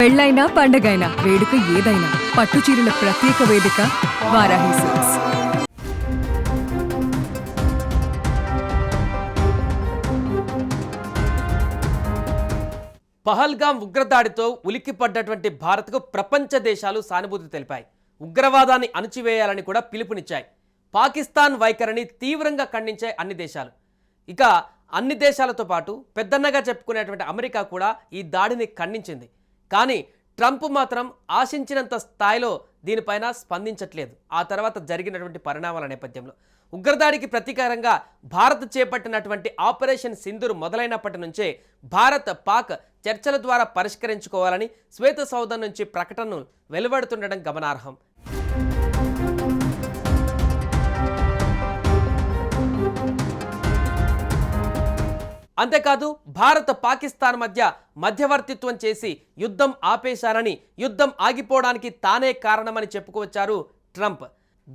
పెళ్ళైనా పండగైనా వేడుక ఏదైనా పట్టు చీరల ప్రత్యేక వేదిక వారాహి సిల్క్స్. పహల్గాం ఉగ్రదాడితో ఉలిక్కిపడ్డటువంటి భారత్కు ప్రపంచ దేశాలు సానుభూతి తెలిపాయి. ఉగ్రవాదాన్ని అణచివేయాలని కూడా పిలుపునిచ్చాయి. పాకిస్తాన్ వైఖరిని తీవ్రంగా ఖండించాయి అన్ని దేశాలు. ఇక అన్ని దేశాలతో పాటు పెద్దన్నగా చెప్పుకునేటువంటి అమెరికా కూడా ఈ దాడిని ఖండించింది. కానీ ట్రంప్ మాత్రం ఆశించినంత స్థాయిలో దీనిపైన స్పందించట్లేదు. ఆ తర్వాత జరిగినటువంటి పరిణామాల నేపథ్యంలో ఉగ్రదాడికి ప్రతీకారంగా భారత్ చేపట్టినటువంటి ఆపరేషన్ సింధూర్ మొదలైనప్పటి నుంచే భారత్ పాక్ చర్చల ద్వారా పరిష్కరించుకోవాలని శ్వేత సౌధం నుంచి ప్రకటనలు వెలువడుతుండడం గమనార్హం. అంతేకాదు భారత్ పాకిస్తాన్ మధ్య మధ్యవర్తిత్వం చేసి యుద్ధం ఆపేశారని, యుద్ధం ఆగిపోవడానికి తానే కారణమని చెప్పుకొచ్చారు ట్రంప్.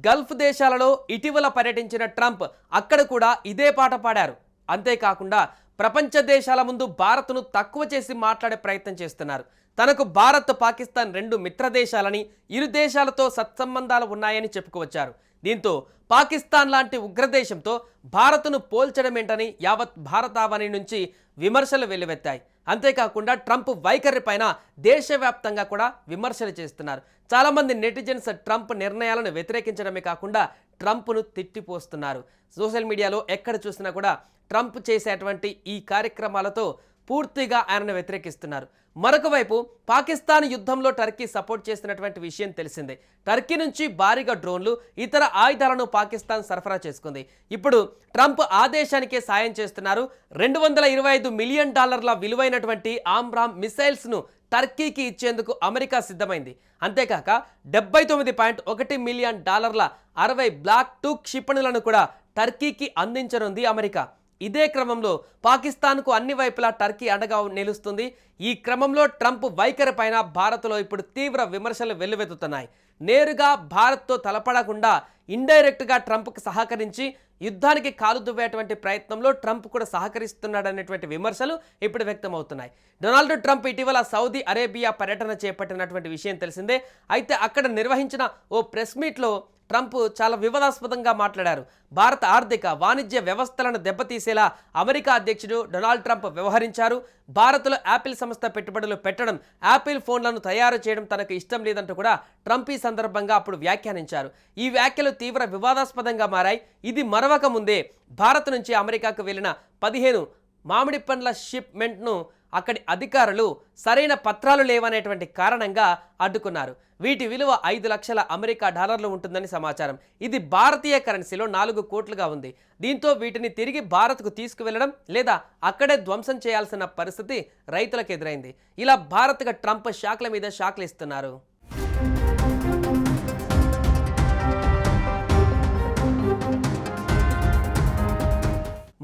గల్ఫ్ దేశాలలో ఇటీవల పర్యటించిన ట్రంప్ అక్కడ కూడా ఇదే పాట పాడారు. అంతేకాకుండా ప్రపంచ దేశాల ముందు భారత్ను తక్కువ చేసి మాట్లాడే ప్రయత్నం చేస్తున్నారు. తనకు భారత్ పాకిస్తాన్ రెండు మిత్ర దేశాలని, ఇరు దేశాలతో సత్సంబంధాలు ఉన్నాయని చెప్పుకొచ్చారు. దీంతో పాకిస్తాన్ లాంటి ఉగ్రదేశంతో భారత్ను పోల్చడమేంటని యావత్ భారతావని నుంచి విమర్శలు వెల్లువెత్తాయి. అంతేకాకుండా ట్రంప్ వైఖరి పైన దేశవ్యాప్తంగా కూడా విమర్శలు చేస్తున్నారు. చాలామంది నెటిజన్స్ ట్రంప్ నిర్ణయాలను వ్యతిరేకించడమే కాకుండా ట్రంప్ను తిట్టిపోస్తున్నారు. సోషల్ మీడియాలో ఎక్కడ చూసినా కూడా ట్రంప్ చేసేటువంటి ఈ కార్యక్రమాలతో పూర్తిగా ఆయనను వ్యతిరేకిస్తున్నారు. మరొక వైపు పాకిస్తాన్ యుద్ధంలో టర్కీ సపోర్ట్ చేసినటువంటి విషయం తెలిసిందే. టర్కీ నుంచి భారీగా డ్రోన్లు, ఇతర ఆయుధాలను పాకిస్తాన్ సరఫరా చేసుకుంది. ఇప్పుడు ట్రంప్ ఆ దేశానికే సాయం చేస్తున్నారు. $225 మిలియన్ విలువైనటువంటి ఆమ్రామ్ మిసైల్స్ను టర్కీకి ఇచ్చేందుకు అమెరికా సిద్ధమైంది. అంతేకాక $79.1 మిలియన్ 60 బ్లాక్ 2 క్షిపణులను కూడా టర్కీకి అందించనుంది అమెరికా. ఇదే క్రమంలో పాకిస్తాన్కు అన్ని వైపులా టర్కీ అండగా నిలుస్తుంది. ఈ క్రమంలో ట్రంప్ వైఖరి పైన భారత్లో ఇప్పుడు తీవ్ర విమర్శలు వెల్లువెత్తుతున్నాయి. నేరుగా భారత్తో తలపడకుండా ఇండైరెక్ట్గా ట్రంప్కు సహకరించి యుద్ధానికి కాలు దువ్వేటువంటి ప్రయత్నంలో ట్రంప్ కూడా సహకరిస్తున్నాడనేటువంటి విమర్శలు ఇప్పుడు వ్యక్తమవుతున్నాయి. డొనాల్డ్ ట్రంప్ ఇటీవల సౌదీ అరేబియా పర్యటన చేపట్టినటువంటి విషయం తెలిసిందే. అయితే అక్కడ నిర్వహించిన ఓ ప్రెస్ మీట్లో ట్రంప్ చాలా వివాదాస్పదంగా మాట్లాడారు. భారత ఆర్థిక వాణిజ్య వ్యవస్థలను దెబ్బతీసేలా అమెరికా అధ్యక్షుడు డొనాల్డ్ ట్రంప్ వ్యవహరించారు. భారత్లో యాపిల్ సంస్థ పెట్టుబడులు పెట్టడం, యాపిల్ ఫోన్లను తయారు చేయడం తనకు ఇష్టం లేదంటూ కూడా ట్రంప్ ఈ సందర్భంగా అప్పుడు వ్యాఖ్యానించారు. ఈ వ్యాఖ్యలు తీవ్ర వివాదాస్పదంగా మారాయి. ఇది మరవక ముందే భారత్ నుంచి అమెరికాకు వెళ్లిన 15 మామిడి పండ్ల షిప్మెంట్ను అక్కడి అధికారులు సరైన పత్రాలు లేవనేటువంటి కారణంగా అడ్డుకున్నారు. వీటి విలువ $5 లక్షల అమెరికా డాలర్లు ఉంటుందని సమాచారం. ఇది భారతీయ కరెన్సీలో 4 కోట్లుగా ఉంది. దీంతో వీటిని తిరిగి భారత్కు తీసుకువెళ్లడం లేదా అక్కడే ధ్వంసం చేయాల్సిన పరిస్థితి రైతులకు ఎదురైంది. ఇలా భారత్గా ట్రంప్ షాక్ల మీద షాక్లు ఇస్తున్నారు.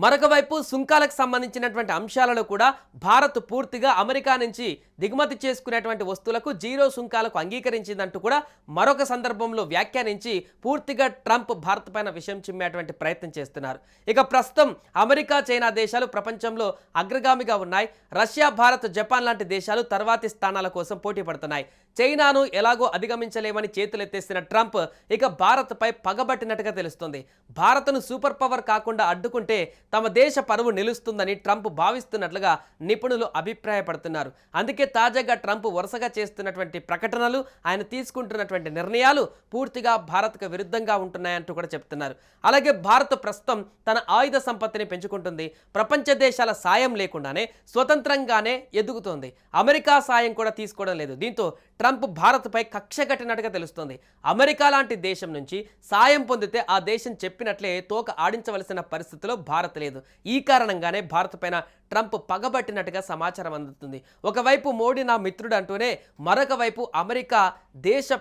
మరొక వైపు సుంకాలకు సంబంధించినటువంటి అంశాలలో కూడా భారత్ పూర్తిగా అమెరికా నుంచి దిగుమతి చేసుకునేటువంటి వస్తువులకు 0 సుంకాలకు అంగీకరించిందంటూ కూడా మరొక సందర్భంలో వ్యాఖ్యానించి పూర్తిగా ట్రంప్ భారత్ పైన విషయం చిమ్మేటువంటి ప్రయత్నం చేస్తున్నారు. ఇక ప్రస్తుతం అమెరికా, చైనా దేశాలు ప్రపంచంలో అగ్రగామిగా ఉన్నాయి. రష్యా, భారత్, జపాన్ లాంటి దేశాలు తర్వాతి స్థానాల కోసం పోటీ పడుతున్నాయి. చైనాను ఎలాగో అధిగమించలేమని చేతులెత్తేసిన ట్రంప్ ఇక భారత్పై పగబట్టినట్టుగా తెలుస్తుంది. భారత్ను సూపర్ పవర్ కాకుండా అడ్డుకుంటే తమ దేశ పరువు నిలుస్తుందని ట్రంప్ భావిస్తున్నట్లుగా నిపుణులు అభిప్రాయపడుతున్నారు. అందుకే తాజాగా ట్రంప్ వరుసగా చేస్తున్నటువంటి ప్రకటనలు, ఆయన తీసుకుంటున్నటువంటి నిర్ణయాలు పూర్తిగా భారత్కు విరుద్ధంగా ఉంటున్నాయంటూ కూడా చెప్తున్నారు. అలాగే భారత్ ప్రస్తుతం తన ఆయుధ సంపత్తిని పెంచుకుంటుంది. ప్రపంచ దేశాల సాయం లేకుండానే స్వతంత్రంగానే ఎదుగుతోంది. అమెరికా సాయం కూడా తీసుకోవడం లేదు. దీంతో ట్రంప్ భారత్పై కక్ష కట్టినట్టుగా తెలుస్తోంది. అమెరికా లాంటి దేశం నుంచి సాయం పొందితే ఆ దేశం చెప్పినట్లే తోక ఆడించవలసిన పరిస్థితిలో భారత్ లేదు. ఈ కారణంగానే భారత్ పైన ట్రంప్ పగబట్టినట్టుగా సమాచారం అందుతుంది. ఒకవైపు మోడీ నా మిత్రుడు అంటూనే మరొక వైపు అమెరికా దేశ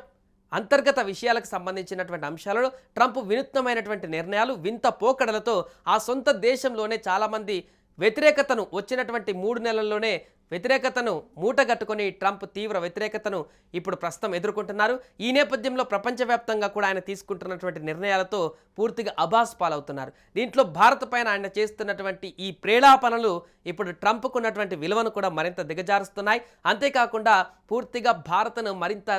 అంతర్గత విషయాలకు సంబంధించినటువంటి అంశాలలో ట్రంప్ వినూత్నమైనటువంటి నిర్ణయాలు, వింత పోకడలతో ఆ సొంత దేశంలోనే చాలామంది వ్యతిరేకతను వచ్చినటువంటి 3 నెలల్లోనే వ్యతిరేకతను మూటగట్టుకొని ట్రంప్ తీవ్ర వ్యతిరేకతను ఇప్పుడు ప్రస్తుతం ఎదుర్కొంటున్నారు. ఈ నేపథ్యంలో ప్రపంచవ్యాప్తంగా కూడా ఆయన తీసుకుంటున్నటువంటి నిర్ణయాలతో పూర్తిగా అబాస్ పాలవుతున్నారు. దీంట్లో భారత్ పైన ఆయన చేస్తున్నటువంటి ఈ ప్రేలాపనలు ఇప్పుడు ట్రంప్కు ఉన్నటువంటి విలువను కూడా మరింత దిగజారుస్తున్నాయి. అంతేకాకుండా పూర్తిగా భారత్ను మరింత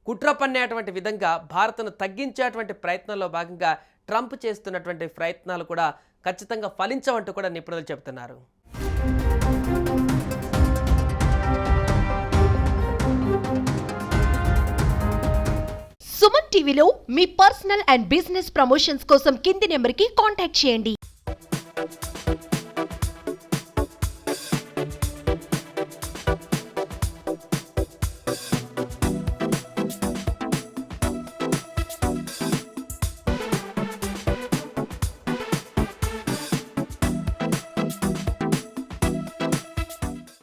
కుట్ర పన్నేటువంటి విధంగా భారత్ను తగ్గించేటువంటి ప్రయత్నంలో భాగంగా ట్రంప్ చేస్తున్నటువంటి ప్రయత్నాలు కూడా ఖచ్చితంగా ఫలించవంటూ కూడా నిపుణులు చెబుతున్నారు. సుమన్ టీవీలో మీ పర్సనల్ అండ్ బిజినెస్ ప్రమోషన్స్ కోసం కింది నెంబర్కి కాంటాక్ట్ చేయండి.